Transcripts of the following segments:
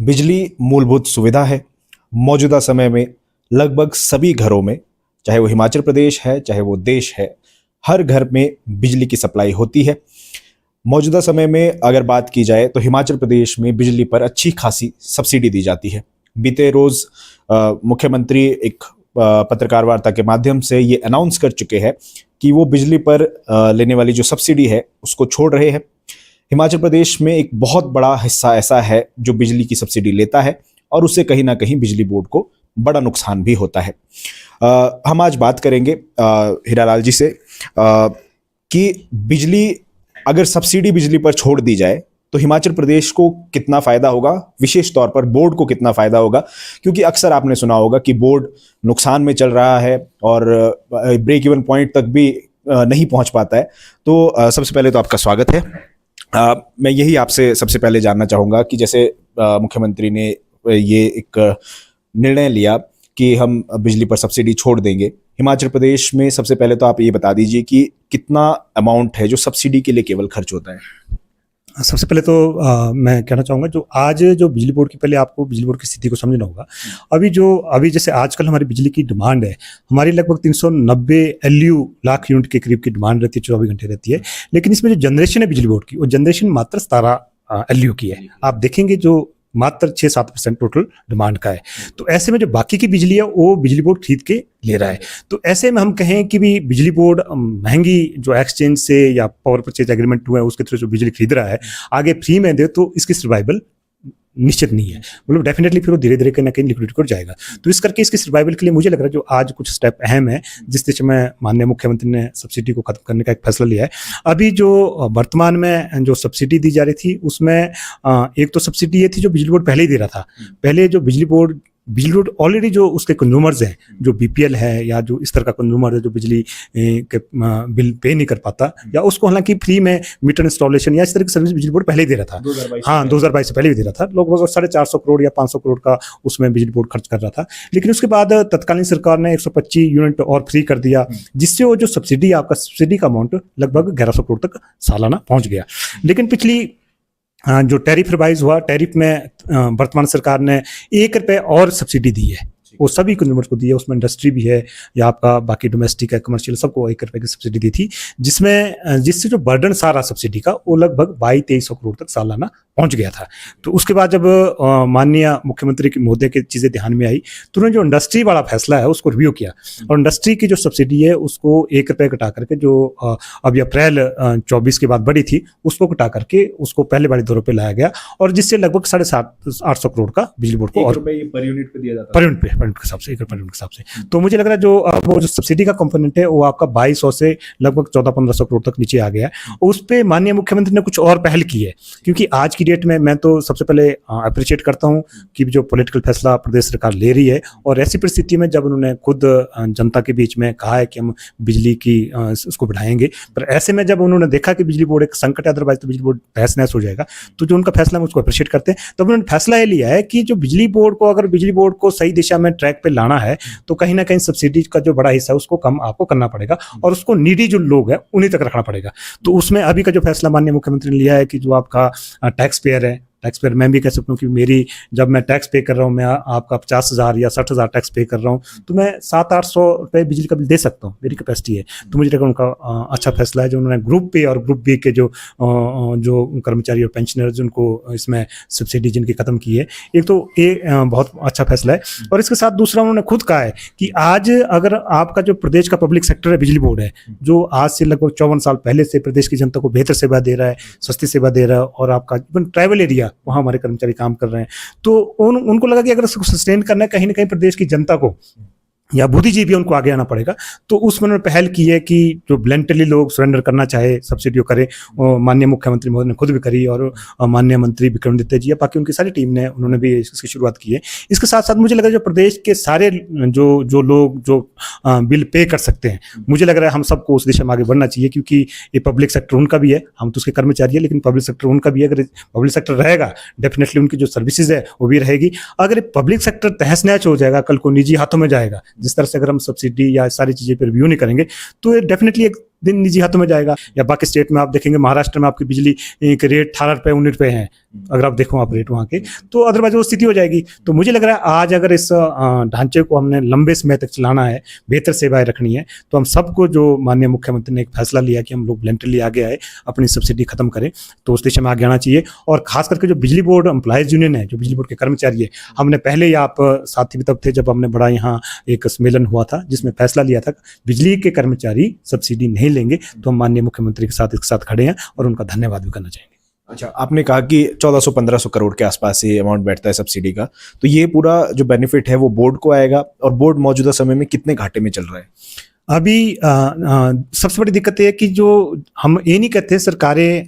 बिजली मूलभूत सुविधा है। मौजूदा समय में लगभग सभी घरों में, चाहे वो हिमाचल प्रदेश है, चाहे वो देश है, हर घर में बिजली की सप्लाई होती है। मौजूदा समय में अगर बात की जाए तो हिमाचल प्रदेश में बिजली पर अच्छी खासी सब्सिडी दी जाती है। बीते रोज मुख्यमंत्री एक पत्रकार वार्ता के माध्यम से ये अनाउंस कर चुके हैं कि वो बिजली पर लेने वाली जो सब्सिडी है उसको छोड़ रहे हैं। हिमाचल प्रदेश में एक बहुत बड़ा हिस्सा ऐसा है जो बिजली की सब्सिडी लेता है और उससे कहीं ना कहीं बिजली बोर्ड को बड़ा नुकसान भी होता है। हम आज बात करेंगे हीरालाल जी से कि बिजली अगर सब्सिडी बिजली पर छोड़ दी जाए तो हिमाचल प्रदेश को कितना फायदा होगा, विशेष तौर पर बोर्ड को कितना फायदा होगा, क्योंकि अक्सर आपने सुना होगा कि बोर्ड नुकसान में चल रहा है और ब्रेक इवन पॉइंट तक भी नहीं पहुंच पाता है। तो सबसे पहले तो आपका स्वागत है। मैं यही आपसे सबसे पहले जानना चाहूँगा कि जैसे मुख्यमंत्री ने ये एक निर्णय लिया कि हम बिजली पर सब्सिडी छोड़ देंगे, हिमाचल प्रदेश में सबसे पहले तो आप ये बता दीजिए कि कितना अमाउंट है जो सब्सिडी के लिए केवल खर्च होता है। सबसे पहले तो मैं कहना चाहूँगा जो बिजली बोर्ड की, पहले आपको बिजली बोर्ड की स्थिति को समझना होगा। अभी जैसे आजकल हमारी बिजली की डिमांड है, हमारी लगभग 390 LU लाख यूनिट के करीब की डिमांड रहती है, 24 घंटे रहती है। लेकिन इसमें जो जनरेशन है बिजली बोर्ड की, वो जनरेशन मात्र 17 LU की है। आप देखेंगे जो मात्र 6-7% टोटल डिमांड का है। तो ऐसे में जो बाकी की बिजली है वो बिजली बोर्ड खरीद के ले रहा है। तो ऐसे में हम कहें कि भी बिजली बोर्ड महंगी जो एक्सचेंज से या पावर परचेज एग्रीमेंट हुआ है उसके थ्रू जो बिजली खरीद रहा है, आगे फ्री में दे तो इसकी सर्वाइवल निश्चित नहीं है। मतलब डेफिनेटली फिर वो धीरे धीरे कहीं ना कहीं लिक्विडिटी को जाएगा। तो इस करके इसकी सर्वाइवल के लिए मुझे लग रहा है जो आज कुछ स्टेप अहम है, जिस दिशा में माननीय मुख्यमंत्री ने सब्सिडी को खत्म करने का एक फैसला लिया है। अभी जो वर्तमान में जो सब्सिडी दी जा रही थी उसमें एक तो सब्सिडी ये थी जो बिजली बोर्ड पहले ही दे रहा था। पहले जो बिजली बोर्ड ऑलरेडी जो उसके कंज्यूमर्स हैं, जो BPL है या जो इस तरह का कंज्यूमर है जो बिजली के बिल पे नहीं कर पाता, या उसको हालांकि फ्री में मीटर इंस्टॉलेशन या इस तरह की सर्विस बिजली बोर्ड पहले ही दे रहा था। 2022 से पहले भी दे रहा था। लगभग 450 करोड़ या 500 करोड़ का उसमें बिजली बोर्ड खर्च कर रहा था। लेकिन उसके बाद तत्कालीन सरकार ने 125 यूनिट और फ्री कर दिया, जिससे वो जो सब्सिडी का अमाउंट लगभग 1100 करोड़ तक सालाना पहुंच गया। लेकिन पिछली जो टैरिफ रिवाइज हुआ, टैरिफ में वर्तमान सरकार ने ₹1 और सब्सिडी दी है। वो सभी कंज्यूमर्स को दी है, उसमें इंडस्ट्री भी है या आपका बाकी डोमेस्टिक है, कमर्शियल, सबको ₹1 की सब्सिडी दी थी, जिससे जो बर्डन सारा सब्सिडी का वो लगभग 2200-2300 करोड़ तक सालाना पहुंच गया था। तो उसके बाद जब माननीय मुख्यमंत्री की महोदय की चीज़ें ध्यान में आई तो उन्होंने जो इंडस्ट्री वाला फैसला है उसको रिव्यू किया और इंडस्ट्री की जो सब्सिडी है उसको ₹1 घटा करके, जो अभी अप्रैल 24 के बाद बढ़ी थी, उसको घटा करके उसको पहले वाले दरों पर लाया गया, और जिससे लगभग 750-800 करोड़ का बिजली बोर्ड को और पर यूनिट पे दिया जाता है, पर यूनिट के हिसाब से, ₹1 के हिसाब से। तो मुझे लग रहा है वो जो सब्सिडी का कंपोनेंट है वो आपका 2200 से लगभग 1400-1500 करोड़ तक नीचे आ गया है। उस पे माननीय मुख्यमंत्री ने कुछ और पहल की है, क्योंकि आज की डेट में मैं तो सबसे पहले अप्रिशिएट करता हूं कि जो पॉलिटिकल फैसला प्रदेश सरकार ले रही है, और ऐसी परिस्थिति में जब उन्होंने खुद जनता के बीच में कहा है कि हम बिजली की उसको बढ़ाएंगे, पर ऐसे में जब उन्होंने देखा कि बिजली बोर्ड एक संकट है, अदरवाइज तो बिजली बोर्ड तहस नहस हो जाएगा, तो जो उनका फैसला हम उसको अप्रिशिएट करते हैं। तब उन्होंने फैसला ये लिया है कि जो बिजली बोर्ड को सही दिशा में ट्रैक पे लाना है तो कहीं ना कहीं सब्सिडी का जो बड़ा हिस्सा है उसको कम आपको करना पड़ेगा और उसको नीडी जो लोग हैं उन्हीं तक रखना पड़ेगा। तो उसमें अभी का जो फैसला माननीय मुख्यमंत्री ने लिया है कि जो आपका टैक्स पेयर है, टैक्स पेयर मैं भी कह सकता हूँ कि जब मैं टैक्स पे कर रहा हूँ, मैं आपका 50,000 या 60,000 टैक्स पे कर रहा हूँ, तो मैं 700-800 रुपये बिजली का बिल दे सकता हूँ, मेरी कैपेसिटी है। तो मुझे लगा उनका अच्छा फैसला है जो उन्होंने ग्रुप पे और ग्रुप बी के जो कर्मचारी और पेंशनर्स उनको इसमें सब्सिडी जिनकी खत्म की है, एक तो ये बहुत अच्छा फैसला है। और इसके साथ दूसरा उन्होंने खुद कहा है कि आज अगर आपका जो प्रदेश का पब्लिक सेक्टर है बिजली बोर्ड है, जो आज से लगभग 54 साल पहले से प्रदेश की जनता को बेहतर सेवा दे रहा है, सस्ती सेवा दे रहा है, और आपका इवन ट्राइबल एरिया वहाँ हमारे कर्मचारी काम कर रहे हैं, तो उनको लगा कि अगर उसको सस्टेन करना है कहीं ना कहीं प्रदेश की जनता को या बुद्धिजीवी उनको आगे आना पड़ेगा, तो उसमें उन्होंने पहल की है कि जो ब्लेंटली लोग सरेंडर करना चाहे सब्सिडी करें। माननीय मुख्यमंत्री महोदय ने खुद भी करी और माननीय मंत्री विक्रमादित्य जी या बाकी उनकी सारी टीम ने उन्होंने भी इसकी शुरुआत की है। इसके साथ साथ मुझे लगा जो प्रदेश के सारे जो लोग जो बिल पे कर सकते हैं, मुझे लग रहा है हम सबको उस दिशा में आगे बढ़ना चाहिए, क्योंकि ये पब्लिक सेक्टर उनका भी है, हम तो उसके कर्मचारी है, लेकिन पब्लिक सेक्टर उनका भी है। अगर पब्लिक सेक्टर रहेगा डेफिनेटली उनकी जो सर्विसेज है वो भी रहेगी। अगर पब्लिक सेक्टर तहस नहस हो जाएगा, कल को निजी हाथों में जाएगा, जिस तरह से अगर हम सब्सिडी या सारी चीज़ें पर रिव्यू नहीं करेंगे, तो डेफिनेटली एक दिन निजी हाथों में जाएगा। या बाकी स्टेट में आप देखेंगे, महाराष्ट्र में आपकी बिजली के रेट 18 रुपये 19 रुपये हैं, अगर आप देखो आप रेट वहाँ के, तो अदरवाइज वो स्थिति हो जाएगी। तो मुझे लग रहा है आज अगर इस ढांचे को हमने लंबे समय तक चलाना है, बेहतर सेवाएं रखनी है, तो हम सबको, जो माननीय मुख्यमंत्री ने एक फैसला लिया कि हम लोग वॉलंटरली आगे आए, अपनी सब्सिडी खत्म करें, तो उस दिशा में आगे आना चाहिए। और खास करके जो बिजली बोर्ड एम्प्लॉयज यूनियन है, जो बिजली बोर्ड के कर्मचारी है, हमने पहले ही, आप साथी भी तब थे जब हमने बड़ा यहाँ एक सम्मेलन हुआ था जिसमें फैसला लिया था बिजली के कर्मचारी सब्सिडी नहीं लेंगे, तो हम माननीय मुख्यमंत्री के साथ इसके साथ खड़े हैं और उनका धन्यवाद भी करना चाहेंगे। अच्छा, आपने कहा कि 1400-1500 करोड़ के आसपास ये अमाउंट बैठता है सब्सिडी का, तो ये पूरा जो बेनिफिट है वो बोर्ड को आएगा, और बोर्ड मौजूदा समय में कितने घाटे में चल रहा है? अभी सबसे बड़ी दिक्कत ये है कि जो हम ये नहीं कहते सरकारें,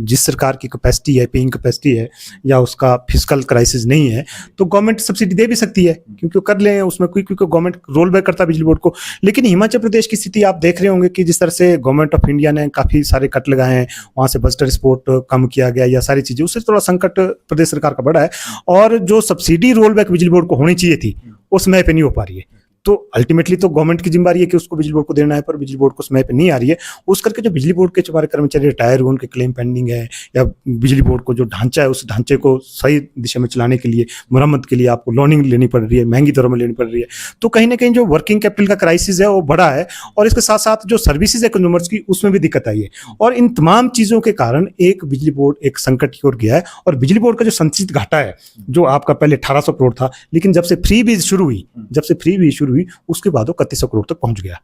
जिस सरकार की कैपेसिटी है, पेइंग कैपेसिटी है, या उसका फिस्कल क्राइसिस नहीं है, तो गवर्नमेंट सब्सिडी दे भी सकती है, क्योंकि कर ले उसमें क्योंकि गवर्नमेंट रोल बैक करता है बिजली बोर्ड को। लेकिन हिमाचल प्रदेश की स्थिति आप देख रहे होंगे कि जिस तरह से गवर्नमेंट ऑफ इंडिया ने काफ़ी सारे कट लगाए हैं, वहाँ से बजट सपोर्ट कम किया गया, या सारी चीज़ें, उससे थोड़ा संकट प्रदेश सरकार का बड़ा है। और जो सब्सिडी रोल बैक बिजली बोर्ड को होनी चाहिए थी, वो समय पे नहीं हो पा रही है। तो अल्टीमेटली तो गवर्नमेंट की जिम्मेदारी है कि उसको बिजली बोर्ड को देना है, पर बिजली बोर्ड को समय पे नहीं आ रही है। उस करके जो बिजली बोर्ड के हमारे कर्मचारी रिटायर हुए, उनके क्लेम पेंडिंग है, या बिजली बोर्ड को जो ढांचा है, उस ढांचे को सही दिशा में चलाने के लिए, मुरम्मत के लिए आपको लोनिंग लेनी पड़ रही है, महंगी दरों में लेनी पड़ रही है। तो कहीं ना कहीं जो वर्किंग कैपिटल का क्राइसिस है वो बड़ा है, और इसके साथ साथ जो सर्विसेज है कंज्यूमर्स की, उसमें भी दिक्कत आई है। और इन तमाम चीज़ों के कारण एक बिजली बोर्ड एक संकट की ओर गया है। और बिजली बोर्ड का जो संचित घाटा है, जो आपका पहले 1800 करोड़ था, लेकिन जब से फ्री बीज शुरू हुई, उसके बाद 3100 करोड़ तक पहुंच गया।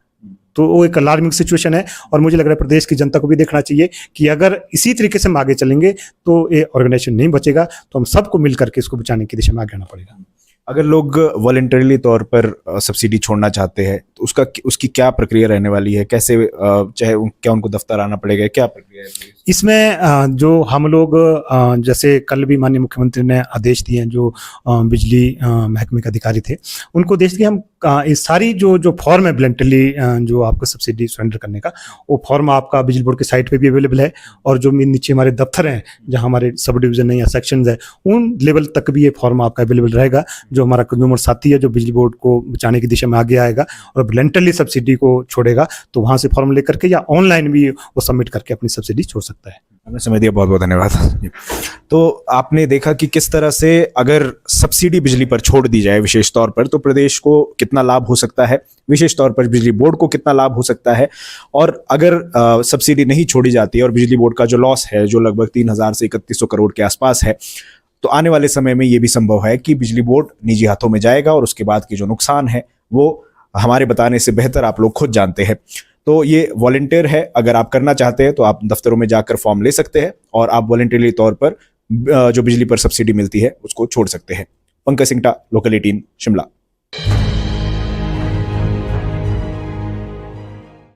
तो वो एक अलार्मिंग सिचुएशन है, और मुझे लग रहा है प्रदेश की जनता को भी देखना चाहिए कि अगर इसी तरीके से हम आगे चलेंगे तो ये ऑर्गेनाइजेशन नहीं बचेगा। तो हम सबको मिलकर के इसको बचाने की दिशा में आगे आना पड़ेगा। अगर लोग वॉलंटरीली तौर पर सब्सिडी छोड़ना चाहते हैं, तो उसकी क्या प्रक्रिया रहने वाली है? कैसे, चाहे क्या उनको दफ्तर आना पड़ेगा, क्या प्रक्रिया है इसमें? जो हम लोग, जैसे कल भी माननीय मुख्यमंत्री ने आदेश दिए हैं, जो बिजली महकमे के अधिकारी थे, उनको आदेश दिए, हम ये सारी जो फॉर्म है वॉलंटरली जो आपको सब्सिडी सरेंडर करने का, वो फॉर्म आपका बिजली बोर्ड के साइट पे भी अवेलेबल है, और जो नीचे हमारे दफ्तर हैं, जहाँ हमारे सब डिवीजन है या सेक्शंस है, उन लेवल तक भी ये फॉर्म आपका अवेलेबल रहेगा। जो हमारा कंज्यूमर साथी है, जो बिजली बोर्ड को बचाने की दिशा में आगे आएगा और वॉलंटरली सब्सिडी को छोड़ेगा, तो वहाँ से फॉर्म लेकर के या ऑनलाइन भी वो सबमिट करके अपनी सब्सिडी छोड़ सकता है। आपने समय दिया, बहुत बहुत धन्यवाद। तो आपने देखा कि किस तरह से अगर सब्सिडी बिजली पर छोड़ दी जाए विशेष तौर पर, तो प्रदेश को कितना लाभ हो सकता है, विशेष तौर पर बिजली बोर्ड को कितना लाभ हो सकता है। और अगर सब्सिडी नहीं छोड़ी जाती है और बिजली बोर्ड का जो लॉस है, जो लगभग 3000 से 3100 करोड़ के आसपास है, तो आने वाले समय में ये भी संभव है कि बिजली बोर्ड निजी हाथों में जाएगा, और उसके बाद की जो नुकसान है वो हमारे बताने से बेहतर आप लोग खुद जानते हैं। तो ये वॉलंटियर है, अगर आप करना चाहते हैं तो आप दफ्तरों में जाकर फॉर्म ले सकते हैं, और आप वॉलंटरी तौर पर जो बिजली पर सब्सिडी मिलती है उसको छोड़ सकते हैं। पंकज सिंगटा, लोकल 18, शिमला।